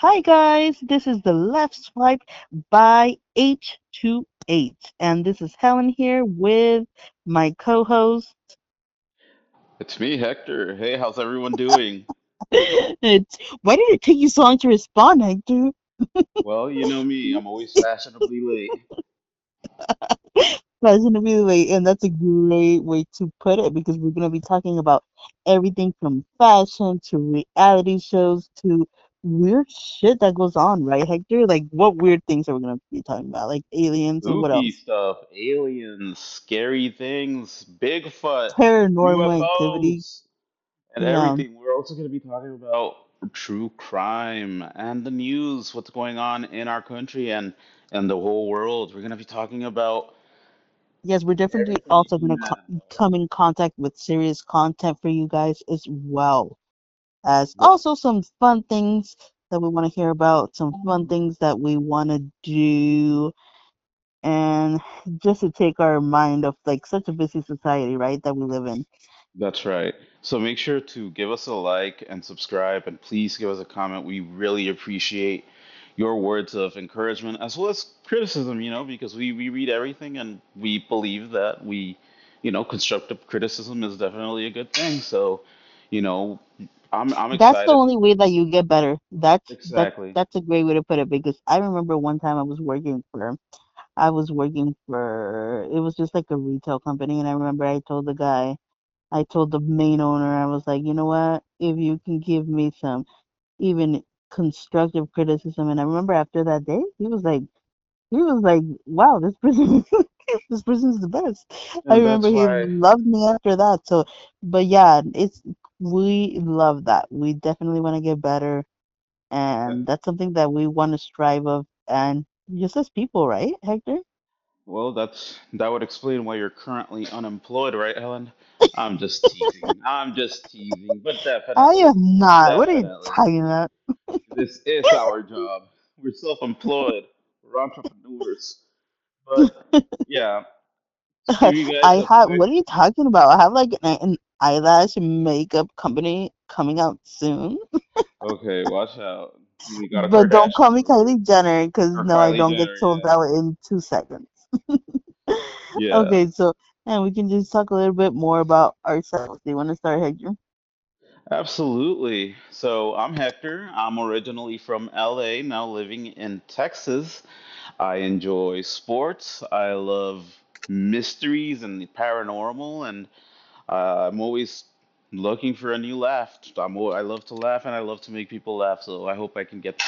Hi guys, this is the Left Swipe by H28, and this is Helen here with my co-host. It's me, Hector. Hey, how's everyone doing? It's, why did it take you so long to respond, Hector? Well, you know me, I'm always fashionably late. Fashionably late, and that's a great way to put it because we're going to be talking about everything from fashion to reality shows to weird shit that goes on, right, Hector? Like, what weird things are we going to be talking about? Like aliens and what Spooky else? stuff, aliens, scary things, Bigfoot, Paranormal activity. UFOs, and Yeah. everything. We're also going to be talking about true crime and the news, what's going on in our country and the whole world. We're going to be talking about Yes, we're definitely everything you also can going to imagine. come in contact with serious content for you guys as well as Yep, also some fun things that we want to hear about, some fun things that we want to do, and just to take our mind off like such a busy society, right, that we live in. that's right. So make sure to give us a like and subscribe, and please give us a comment. We really appreciate your words of encouragement as well as criticism, because we read everything and we believe that constructive criticism is definitely a good thing. So, you know, I'm That's the excited. only way that you get better. Exactly. That's a great way to put it because I remember one time I was working for it was just like a retail company, and I remember I told the main owner, I was like, you know what? If you can give me some even constructive criticism, and I remember after that day, he was like, wow, this person, this person's the best. I And remember that's he why, loved me after that. So, but yeah, we love that. We definitely want to get better, and that's something that we want to strive of, and just as people, right, Hector? well, that would explain why you're currently unemployed, right, Helen? I'm just teasing. I'm just teasing, but I definitely, am not. What are you definitely. talking about? This is our job. We're self-employed. We're entrepreneurs. But yeah, to give you guys I a have. quick What are you talking about? I have like an eyelash makeup company coming out soon. okay, watch out. We got a But don't Kardashian call me over here. Kylie Jenner because Or no, I Kylie don't get Jenner, sold yeah. out in 2 seconds. Yeah, Okay, so and we can just talk a little bit more about ourselves. Do you want to start, Hector? absolutely. So I'm Hector. I'm originally from LA, now living in Texas. I enjoy sports. I love mysteries and the paranormal, and I'm always looking for a new laugh. I love to laugh and I love to make people laugh. So I hope I can get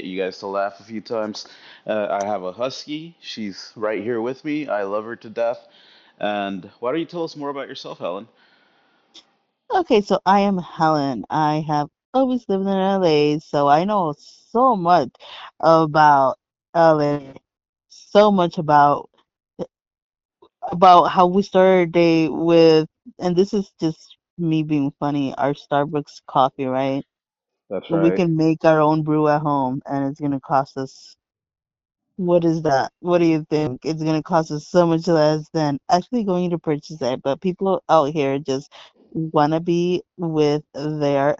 you guys to laugh a few times. I have a husky. She's right here with me. I love her to death. And why don't you tell us more about yourself, Helen? Okay, so I am Helen. I have always lived in LA, so I know so much about LA, so much about how we started our day with, and this is just me being funny, our Starbucks coffee, right? That's We right. can make our own brew at home, and it's gonna cost us, what is that? What do you think? It's gonna cost us so much less than actually going to purchase it. But people out here just wanna be with their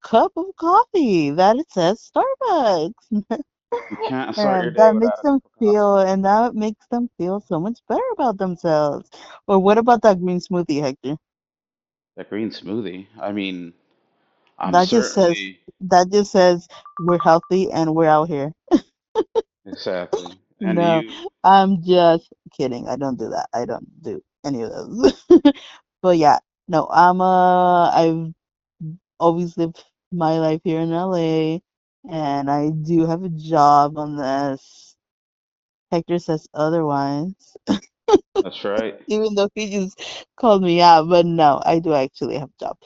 cup of coffee that it says Starbucks. You can't start your And day that without makes a cup them of coffee. feel, and that makes them feel so much better about themselves. Or what about that green smoothie, Hector? That green smoothie. I mean, I'm That just says certainly that just says we're healthy and we're out here. exactly. And No, you, I'm just kidding. I don't do that. I don't do any of those. But yeah, no, I've always lived my life here in LA, and I do have a job unless Hector says otherwise. that's right. Even though he just called me out, but no, I do actually have a job.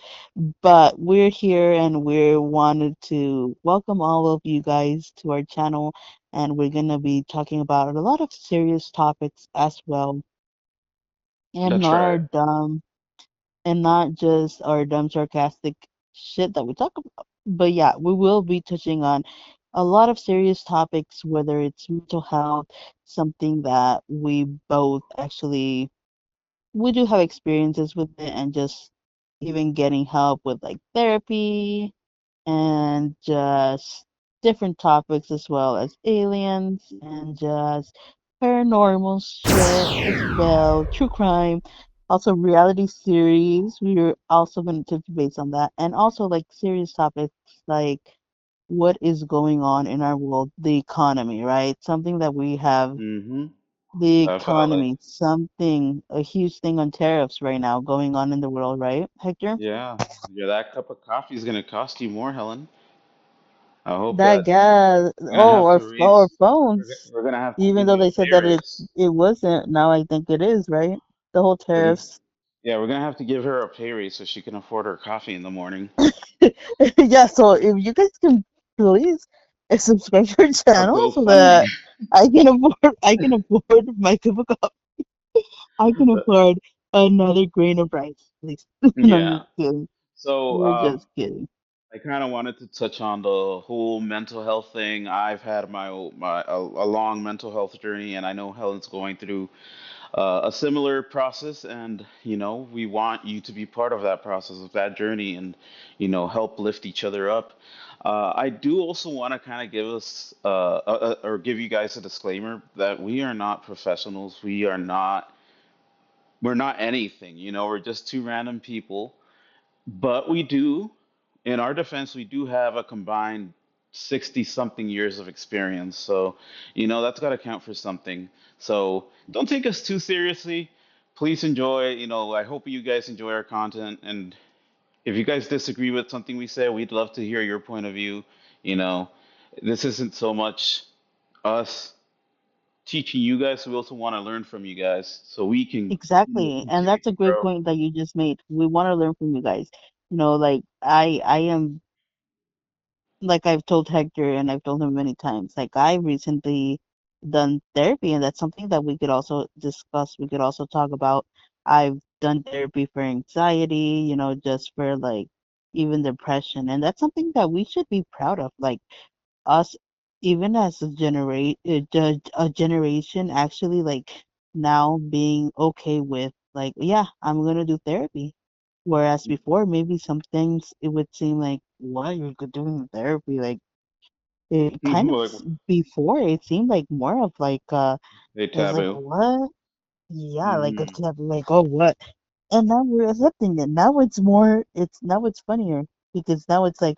But we're here and we wanted to welcome all of you guys to our channel, and we're gonna be talking about a lot of serious topics as well, and That's not right. our dumb and not just our dumb sarcastic shit that we talk about. But yeah, we will be touching on a lot of serious topics, whether it's mental health, something that we both actually we do have experiences with it, and just even getting help with like therapy and just different topics as well as aliens and just paranormal shit as well, true crime, also reality series. We're also going to touch base on that, and also like serious topics like what is going on in our world, the economy, right? Something that we have, Mm-hmm. the Definitely. economy, something, a huge thing on tariffs right now going on in the world, right, Hector? Yeah. Yeah, that cup of coffee is gonna cost you more, Helen. I hope That that gas, we're gonna oh, have to our raise. phones. We're gonna have to Even give though you a they said pay that raise. it wasn't, now I think it is, right? The whole We're gonna, tariffs. yeah, we're gonna have to give her a pay raise so she can afford her coffee in the morning. Yeah, so if you guys can please subscribe to our A channel so GoFundMe. that I can afford my cup of coffee. I can afford another grain of rice, please. And I'm Yeah. just kidding. So, We're just kidding. I kind of wanted to touch on the whole mental health thing. I've had a long mental health journey, and I know Helen's going through a similar process. And we want you to be part of that process, of that journey, and help lift each other up. I do also want to kind of give us or give you guys a disclaimer that we are not professionals. We're not anything. We're just two random people, but we do, in our defense, we do have a combined 60 something years of experience. So, that's got to count for something. So, don't take us too seriously. Please enjoy. I hope you guys enjoy our content. And if you guys disagree with something we say, we'd love to hear your point of view. You know, this isn't so much us teaching you guys, we also want to learn from you guys so we can, Exactly. And continue that's a to great grow. point that you just made. We want to learn from you guys. Like I am, like I've told Hector and I've told him many times, like I recently done therapy, and that's something that we could also discuss. We could also talk about. I've done therapy for anxiety, just for like even depression, and that's something that we should be proud of. Like us, even as a generation, actually like now being okay with like, yeah, I'm gonna do therapy. Whereas before, maybe some things it would seem like, what, you're doing therapy? Like it kind of Like before it seemed like more of like a it's like, taboo. what? Yeah, like Hmm. it's like, oh, what? And now we're accepting it. Now it's more. It's now it's funnier because now it's like,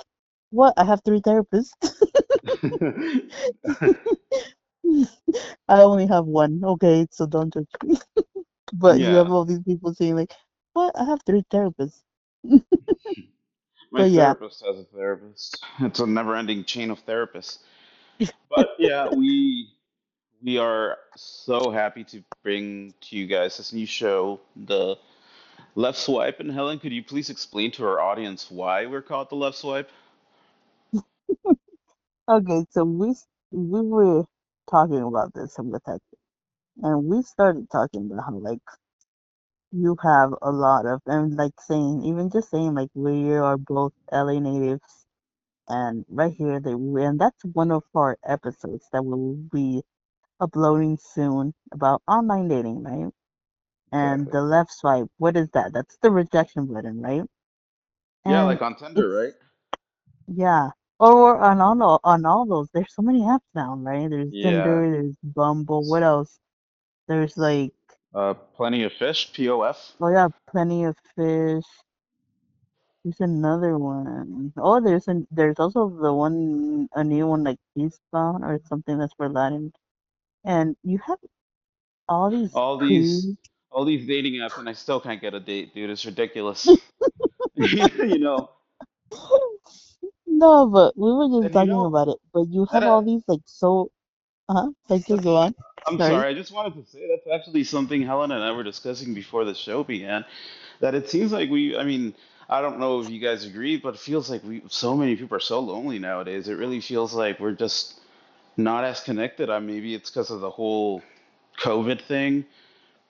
what? I have three therapists. I only have one. Okay, so don't judge me. But you have Yeah, all these people saying like, what? I have three therapists. my But yeah, therapist has a therapist. It's a never-ending chain of therapists. But yeah, we are so happy to bring to you guys this new show, the Left Swipe. And Helen, could you please explain to our audience why we're called the Left Swipe? okay. So we were talking about this with that, and we started talking about how like you have a lot of, and like saying, even just saying like we are both LA natives, and right here and that's one of our episodes that will be uploading soon about online dating, right? And Exactly. the left swipe, what is that? That's the rejection button, right? Yeah, And like on Tinder, right? it's, yeah. Or on all those, there's so many apps now, right? There's Yeah. Tinder, there's Bumble, what else? There's like, Plenty of fish, POF. oh yeah, plenty of fish. There's another one. Oh, there's also the one, a new one like Peacebound or something that's for Latin. And you have all these All these pre. all these dating apps, and I still can't get a date, dude. It's ridiculous. you know, No, but we were just and you talking know about it. But you that. have all these like so. Like just That's. go on. I'm Sorry. sorry. I just wanted to say that's actually something Helen and I were discussing before the show began. That it seems like we. I mean, I don't know if you guys agree, but it feels like so many people are so lonely nowadays. It really feels like we're just not as connected. Maybe it's because of the whole COVID thing,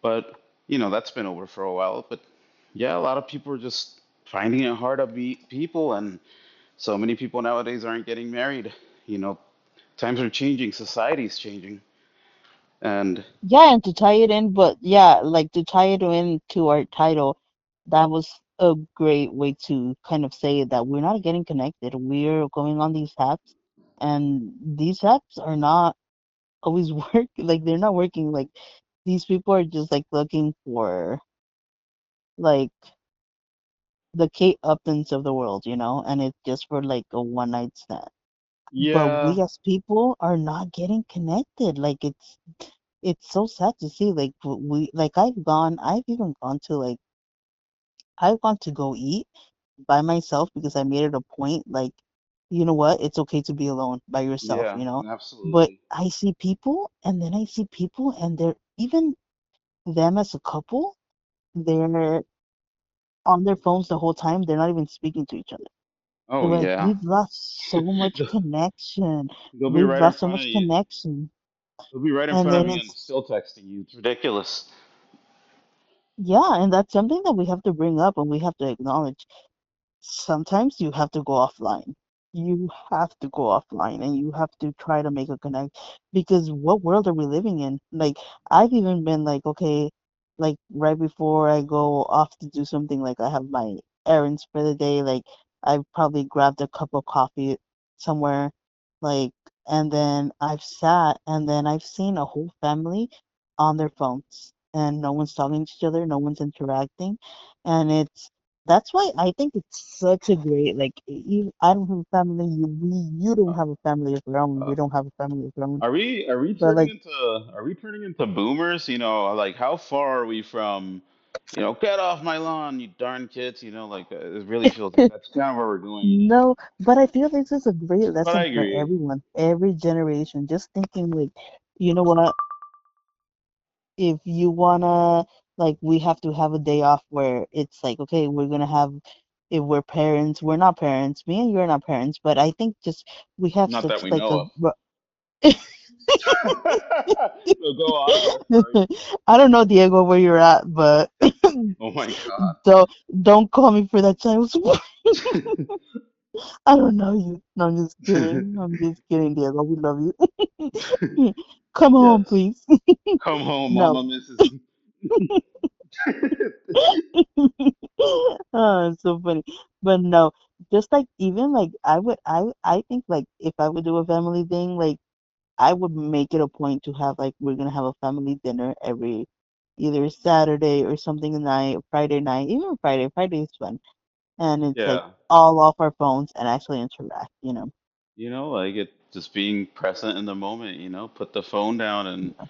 but that's been over for a while. But yeah, a lot of people are just finding it hard to meet people, and so many people nowadays aren't getting married. You know, times are changing, society's changing, and Yeah, and to tie it in, but yeah, like to tie it in to our title, that was a great way to kind of say that we're not getting connected. We're going on these apps. and these apps are not always work. Like they're not working. Like these people are just like looking for like the Kate Uptons of the world, and it's just for like a one night stand. But Yeah, we as people are not getting connected. Like it's so sad to see. Like we like I've even gone to like I've gone to go eat by myself because I made it a point. Like, you know what? It's okay to be alone by yourself, yeah, But absolutely. I see people, and then I see people, and they're even them as a couple. They're on their phones the whole time. They're not even speaking to each other. Oh They're like, yeah. we've lost so much They'll connection. they'll be We've right in lost so front of much you. connection. They'll be right in And front of then you and it's, still texting you. It's ridiculous. yeah, and that's something that we have to bring up and we have to acknowledge. Sometimes you have to go offline. You have to go offline and you have to try to make a connect because what world are we living in? Like I've even been like, okay, like right before I go off to do something, like I have my errands for the day, like I've probably grabbed a cup of coffee somewhere, like, and then I've sat and then I've seen a whole family on their phones and no one's talking to each other, no one's interacting, and that's why I think it's such a great like I don't have a family. You don't Uh, have a family of your own. We uh, don't have a family of our own. are we But turning like into are we turning into boomers? Like how far are we from, get off my lawn, you darn kids. It really feels like that's kind of where we're going. no, but I feel this is a great But I lesson for agree. everyone, every generation. Just thinking like, you know what? If you wanna like, we have to have a day off where it's like, okay, we're gonna have. If we're parents, we're not parents. Me and you are not parents, but I think just we have Not that such we like know a of. So go on. Yeah, sorry. I don't know, Diego, where you're at, but Oh my God. don't call me for that child support. I don't know you. No, I'm just kidding. I'm just kidding, Diego. We love you. Come home, Yes. please. Come home, No. Mama misses. Oh, it's so funny. But no, just like even like I think like if I would do a family thing, like I would make it a point to have like we're gonna have a family dinner every either Saturday or something night, Friday night, even Friday. Friday is fun, and it's like Yeah. all off our phones and actually interact. Like it just being present in the moment, put the phone down and Yeah,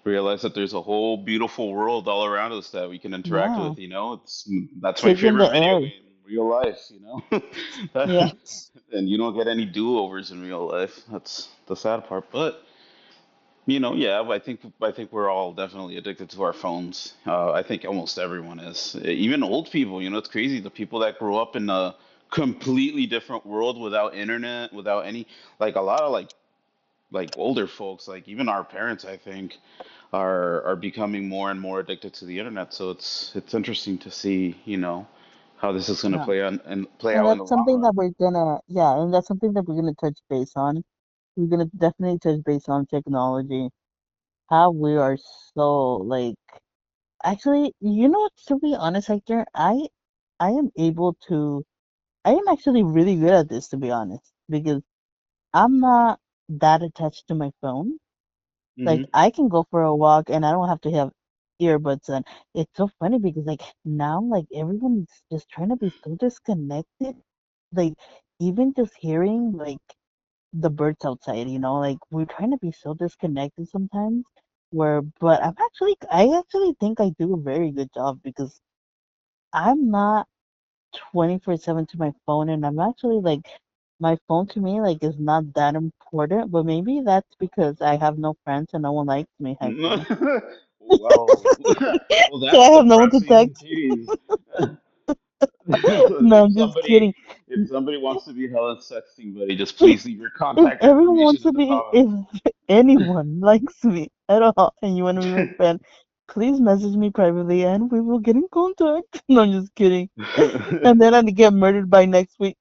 realize that there's a whole beautiful world all around us that we can interact yeah. with. That's my Take in favorite the video air. game, real life. Yeah, And you don't get any do-overs in real life. That's the sad part. But yeah, I think we're all definitely addicted to our phones. I think almost everyone is. Even old people, it's crazy. The people that grew up in a completely different world without internet, without any like a lot of like older folks, like even our parents, I think, are becoming more and more addicted to the internet. So it's interesting to see, how this is going to yeah. play And out in the that's long something run. that we're gonna, yeah, and that's something that we're gonna touch base on. We're gonna definitely touch base on technology. How we are so like, actually, you know what? To be honest, Hector, I am able to. I am actually really good at this, to be honest, because I'm not that attached to my phone. Like Hmm. I can go for a walk and I don't have to have earbuds on. It's so funny because like now like everyone's just trying to be so disconnected. Like even just hearing like the birds outside, like we're trying to be so disconnected sometimes. But I actually think I do a very good job because I'm not 24/7 to my phone, and I'm actually like my phone to me like is not that important, but maybe that's because I have no friends and no one likes me, Hector. Well, well, So that's I have no one to depressing. text. Jeez. No, if I'm just somebody kidding. if somebody wants to be hella sexting buddy, just please leave your If contact everyone wants information to in the be, if comments. anyone likes me at all and you want to be my friend, please message me privately and we will get in contact. No, I'm just kidding. And then I get murdered by next week.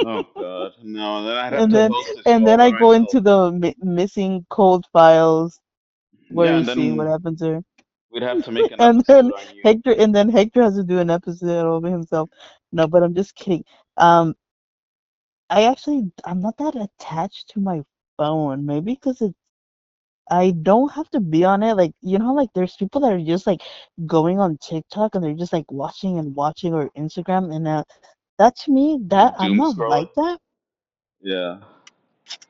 Oh God, no! Then I'd have And to then host a show and all then by I go myself. into the missing cold files. Where Yeah, and is she? What then happened to her? we'd have to make an episode on you. And then Hector has to do an episode over himself. No, but I'm just kidding. Um, I'm not that attached to my phone. Maybe because I don't have to be on it. Like, you know, like there's people that are just like going on TikTok and they're just like watching and watching, or Instagram, and that to me, that I'm Doom not scrolling. like that. Yeah.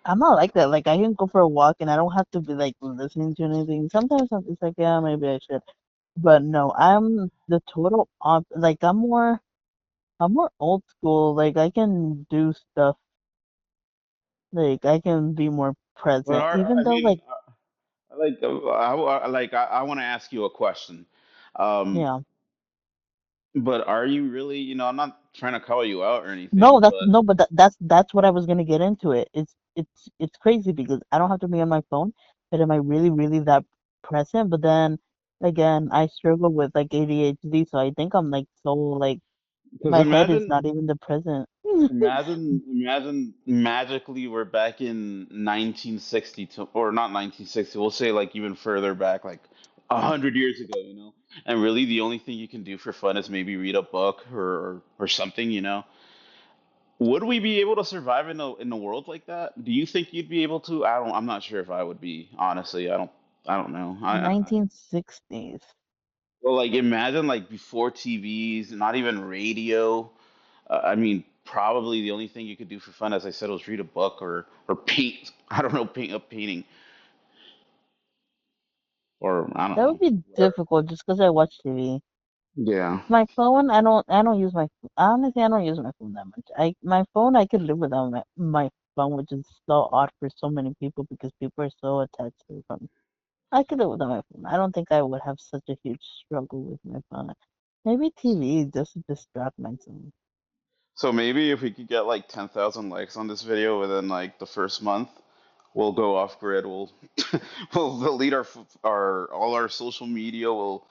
I'm not like that. Like I can go for a walk and I don't have to be like listening to anything. Sometimes I'm just like, yeah, maybe I should. But no, I'm the total op. Like I'm more old school. Like I can do stuff. Like I can be more But present, are even I though mean, like I want to ask you a question. Um, yeah. but are you really, I'm not trying to call you out or No, anything, that's but no, but that's what I was gonna get into it. It's crazy because I don't have to be on my phone, but am I really really that present? But then again, I struggle with like ADHD, so I think I'm like so like because my head is not even the present. imagine magically we're back in 1960 or not 1960. We'll say like even further back, like 100 years ago, and really the only thing you can do for fun is maybe read a book or something, Would we be able to survive in a world like that? Do you think you'd be able to? I'm not sure if I would be. Honestly, I don't know. 1960s. Well, like imagine like before TVs, not even radio. I mean, probably the only thing you could do for fun, as I said, was read a book or paint. I don't know, paint a painting or I don't That would know. be Whatever. difficult just because I watch TV. Yeah. My phone, I don't use my honestly, I don't use my phone that much. My phone, I could live without my phone, which is so odd for so many people because people are so attached to their phone. I could live without my phone. I don't think I would have such a huge struggle with my phone. Maybe TV just to distract myself. So maybe if we could get like 10,000 likes on this video within like the first month, we'll go off grid. We'll we'll delete our all our social media. We'll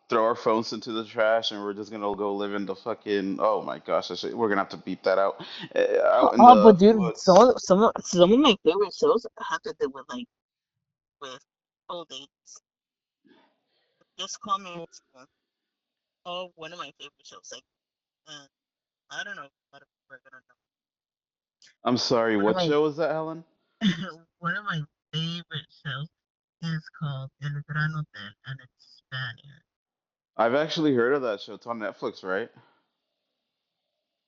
throw our phones into the trash, and we're just gonna go live in the fucking. Oh my gosh, we're gonna have to beep that out. Out in Oh, but the dude, woods. some of my favorite shows have to do with like with old age. Just call me old school. Oh, one of my favorite shows. Like, uh, I don't know if a lot of people are gonna know. I'm sorry, One of what my show was that, Helen? one of my favorite shows is called El Granote, and it's Spanish. I've actually heard of that show. It's on Netflix, right?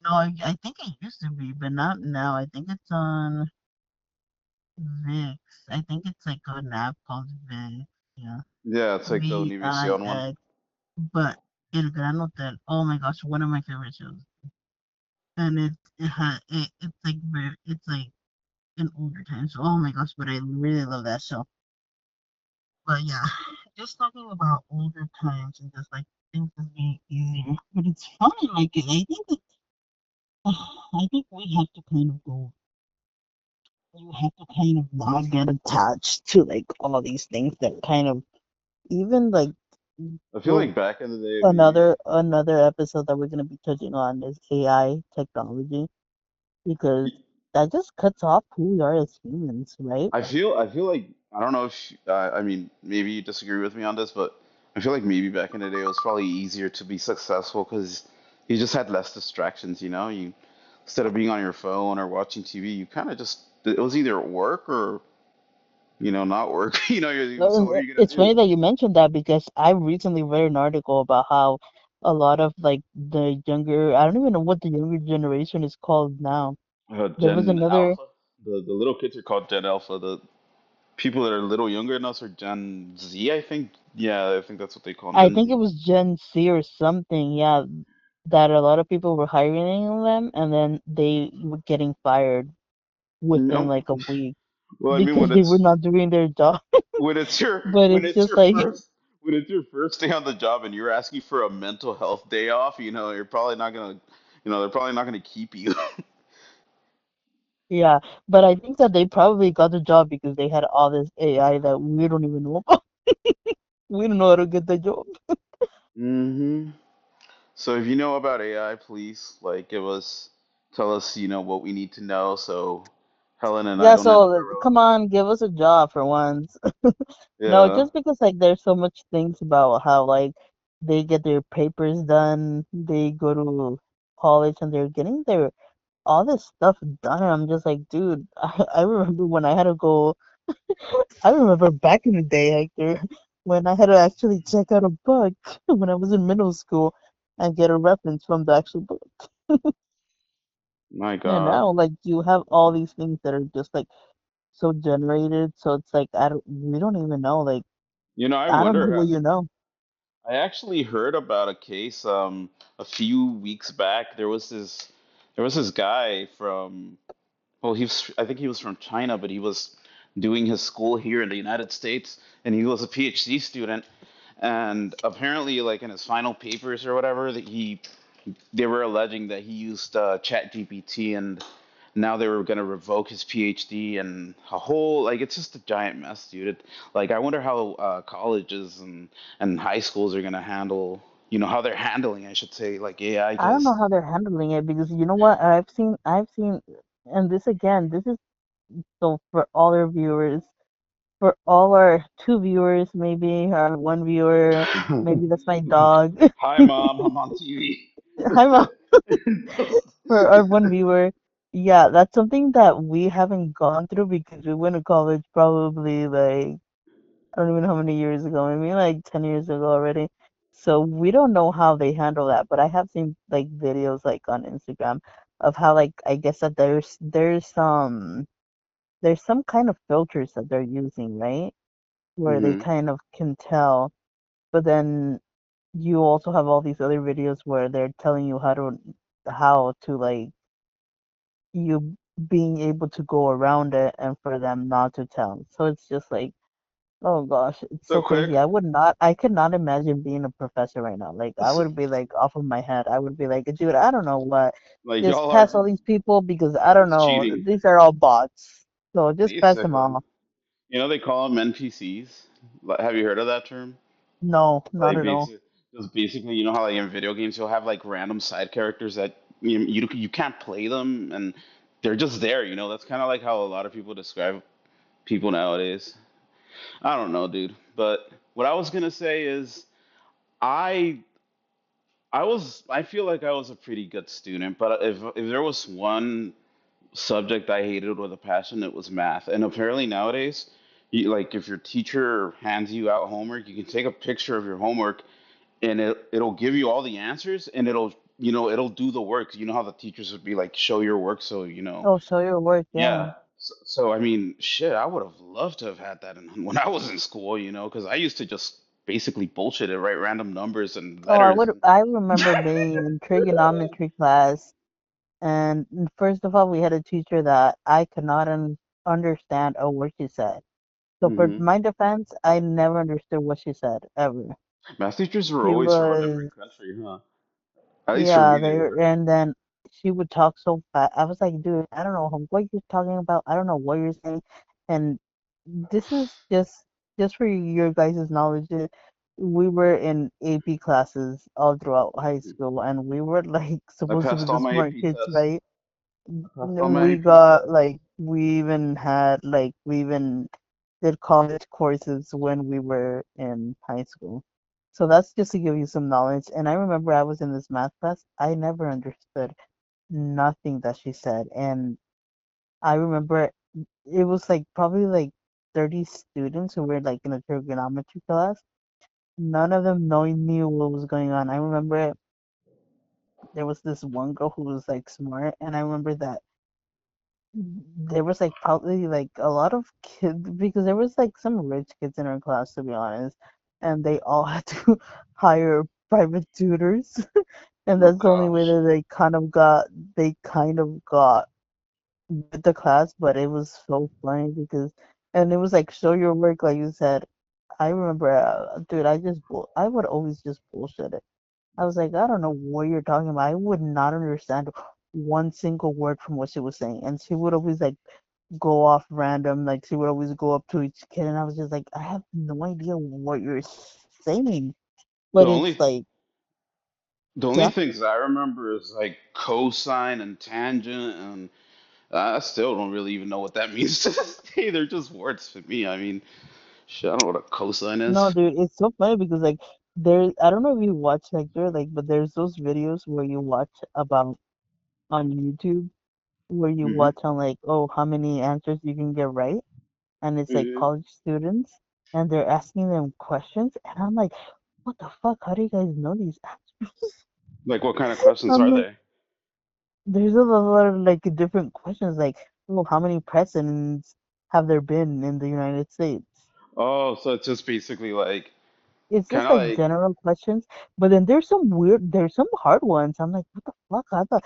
No, I think it used to be, but not now. I think it's on VIX. I think it's like an app called VIX. Yeah, Yeah, it's like the Univision one. VIX. But El Granote, oh my gosh, one of my favorite shows. And it's like it's like in older times. Oh my gosh, but I really love that show. But yeah, just talking about older times and just like things just being easier. But it's funny, like I think we have to kind of go. You have to kind of not get attached to like all these things that kind of even like I feel well like back in the day, we. another episode that we're gonna be touching on is AI technology because that just cuts off who we are as humans, right? I feel like I don't know if I mean maybe you disagree with me on this, but I feel like maybe back in the day it was probably easier to be successful because you just had less distractions. You instead of being on your phone or watching TV, you kind of just it was either work or not work. So what are you gonna It's funny do? that you mentioned that because I recently read an article about how a lot of like the younger, I don't even know what the younger generation is called now. There was Gen another, Alpha. The little kids are called Gen Alpha. The people that are a little younger than us are Gen Z, I think. Yeah, I think that's what they call them, I Gen think it Z. was Gen Z or something, yeah, that a lot of people were hiring them and then they were getting fired within Nope. like a week Well, I mean, because when they were it's not doing their job. when it's your But when it's it's just your like, first when it's your first day on the job and you're asking for a mental health day off, you're probably not gonna, they're probably not gonna keep you. yeah, but I think that they probably got the job because they had all this AI that we don't even know about. We don't know how to get the job. hmm So if you know about AI, please like tell us, what we need to know so Helen and I Yeah, don't end up so come irrelevant. on, give us a job for once. No, Yeah. just because like there's so much things about how like they get their papers done, they go to college and they're getting their all this stuff done, and I'm just like, dude, I remember when I had to go. I remember back in the day, Hector, when I had to actually check out a book when I was in middle school and get a reference from the actual book. My And God. now, like, you have all these things that are just like so generated, so it's like we don't even know. Like, You know, I I don't know wonder. what you know. I actually heard about a case a few weeks back. There was this guy from, well, I think he was from China, but he was doing his school here in the United States, and he was a PhD student. And apparently, like in his final papers or whatever, that they were alleging that he used ChatGPT, and now they were going to revoke his PhD and a whole, like, it's just a giant mess, dude. Like, I wonder how colleges and high schools are going to handle, how they're handling, I should say, like AI, I don't know because how they're handling it because you know what? I've seen, and this again, this is so for all our viewers, for all our two viewers, maybe our one viewer, maybe that's my dog. hi mom, I'm on TV. Hi, Mom. For our one viewer, yeah, that's something that we haven't gone through because we went to college probably like I don't even know how many years ago, maybe like 10 years ago already. So we don't know how they handle that, but I have seen like videos like on Instagram of how like I guess that there's some kind of filters that they're using, right? Where they Hmm. kind of can tell, but then you also have all these other videos where they're telling you how to like you being able to go around it and for them not to tell. So it's just like, oh gosh, it's So so quick, crazy. I could not imagine being a professor right now. Like I would be like off of my head. I would be like, dude, I don't know what. like Just y'all are pass all these people because I don't it's know. cheating, These are all bots. So just pass them basically. all. They call them NPCs. Have you heard of that term? No, not Like at all. basically, you know how like in video games you'll have like random side characters that you can't play them and they're just there. That's kind of like how a lot of people describe people nowadays. I don't know, dude. But what I was gonna say is I I feel like I was a pretty good student, but if there was one subject I hated with a passion, it was math. And apparently nowadays, like if your teacher hands you out homework, you can take a picture of your homework and it'll give you all the answers and it'll do the work. You know how the teachers would be like, show your work, so Oh, show your work, yeah. yeah. So I mean, shit, I would have loved to have had that when I was in school, because I used to just basically bullshit it, write random numbers and Oh, letters. And I remember being in trigonometry class. And first of all, we had a teacher that I could not understand a word she said. So for hmm my defense, I never understood what she said ever. Math teachers were She always from a was, different country, huh? At least for yeah, me, they were. and then she would talk so fast. I was like, dude, I don't know what you're talking about. I don't know what you're saying. And this is just for your guys' knowledge. We were in AP classes all throughout high school, and we were like I supposed to be passed the all my smart AP kids, tests. right? I passed all my We AP got tests. like we even did college courses when we were in high school. So that's just to give you some knowledge. And I remember I was in this math class. I never understood nothing that she said. And I remember it was like probably like 30 students who were like in a trigonometry class. None of them knowing knew what was going on. I remember there was this one girl who was like smart, and I remember that there was like probably like a lot of kids because there was like some rich kids in our class to be honest, and they all had to hire private tutors, and Oh that's the only way gosh. that they kind of got with the class. But it was so funny because and it was like show your work like you said. I remember, dude, I would always just bullshit it. I was like, I don't know what you're talking about. I would not understand one single word from what she was saying. And she would always like go off random, like she would always go up to each kid and I was just like, I have no idea what you're saying. The But it's only like, the only yeah. things I remember is like cosine and tangent, and I still don't really even know what that means to this day. They're just words to me. I mean, shit, I don't know what a cosine No, is. dude, it's so funny because like I don't know if you watch like there like but there's those videos where you watch about on YouTube. where you Hmm. watch on like, oh, how many answers you can get right, and it's like Hmm. college students, and they're asking them questions, and I'm like, what the fuck? How do you guys know these answers? Like, what kind of questions I'm are like, they? there's a lot of like different questions, like, oh, how many presidents have there been in the United States? Oh, so it's just basically like, It's kind just of like like, general questions, but then there's some hard ones. I'm like, what the fuck? I thought,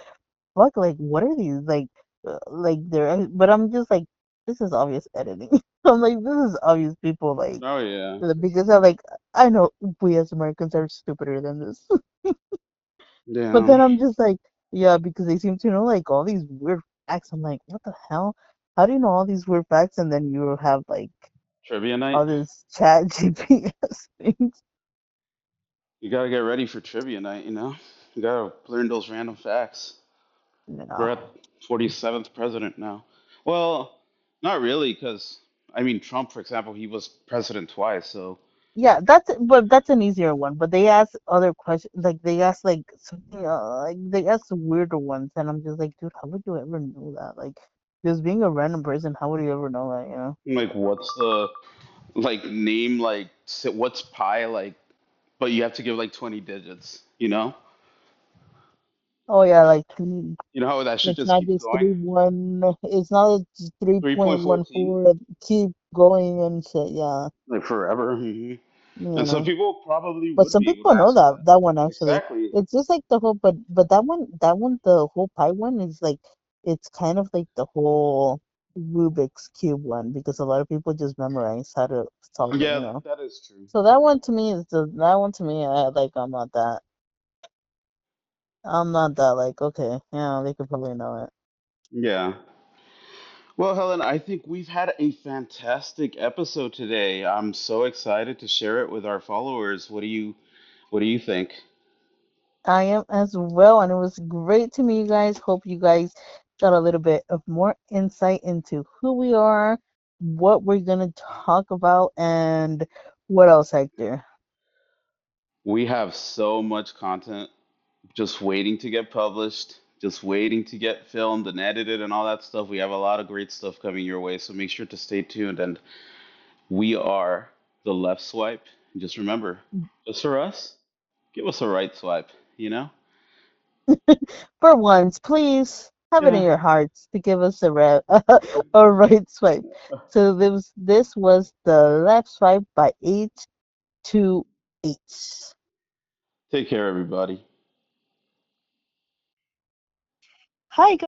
fuck, like, what are these? Like but I'm just like, this is obvious editing. I'm like, this is obvious people, like, oh yeah, because I'm like, I know we as Americans are stupider than this. But yeah. then I'm just like, yeah, because they seem to know like all these weird facts. I'm like, what the hell? How do you know all these weird facts? And then you have like Trivia night. all this chat GPS things. You gotta get ready for trivia night. You gotta learn those random facts. No. We're at 47th president now. Well, not really, because I mean, Trump, for example, he was president twice, so Yeah, but that's an easier one. But they ask other questions, like they ask like something, like they ask weirder ones, and I'm just like, dude, how would you ever know that? Like, just being a random person, how would you ever know that? You know? like, what's the like name like what's pi like? But you have to give like 20 digits. Oh yeah, like 20. You know how that shit It's just not keeps just going. 3-1. It's not just 3.14, 3.14. Keep going and shit. Yeah, like forever. you And so know. people probably But would some be able to people know answer that. that one actually. Exactly. It's just like the whole, but that one, the whole pie one is like, it's kind of like the whole Rubik's cube one because a lot of people just memorize how to solve it. Yeah, You know. that is true. So that one to me is that one to me. I like. I'm not that like. Okay, yeah, they could probably know it. Yeah. Well, Helen, I think we've had a fantastic episode today. I'm so excited to share it with our followers. What do you think? I am as well, and it was great to meet you guys. Hope you guys got a little bit of more insight into who we are, what we're gonna talk about, and what else, Hector. We have so much content just waiting to get published, just waiting to get filmed and edited and all that stuff. We have a lot of great stuff coming your way, so make sure to stay tuned. And we are the left swipe. And just remember, just for us, give us a right swipe, you know? For once, please have it in Yeah. your hearts to give us a right swipe. So this was the left swipe by 828. Take care, everybody. Hi,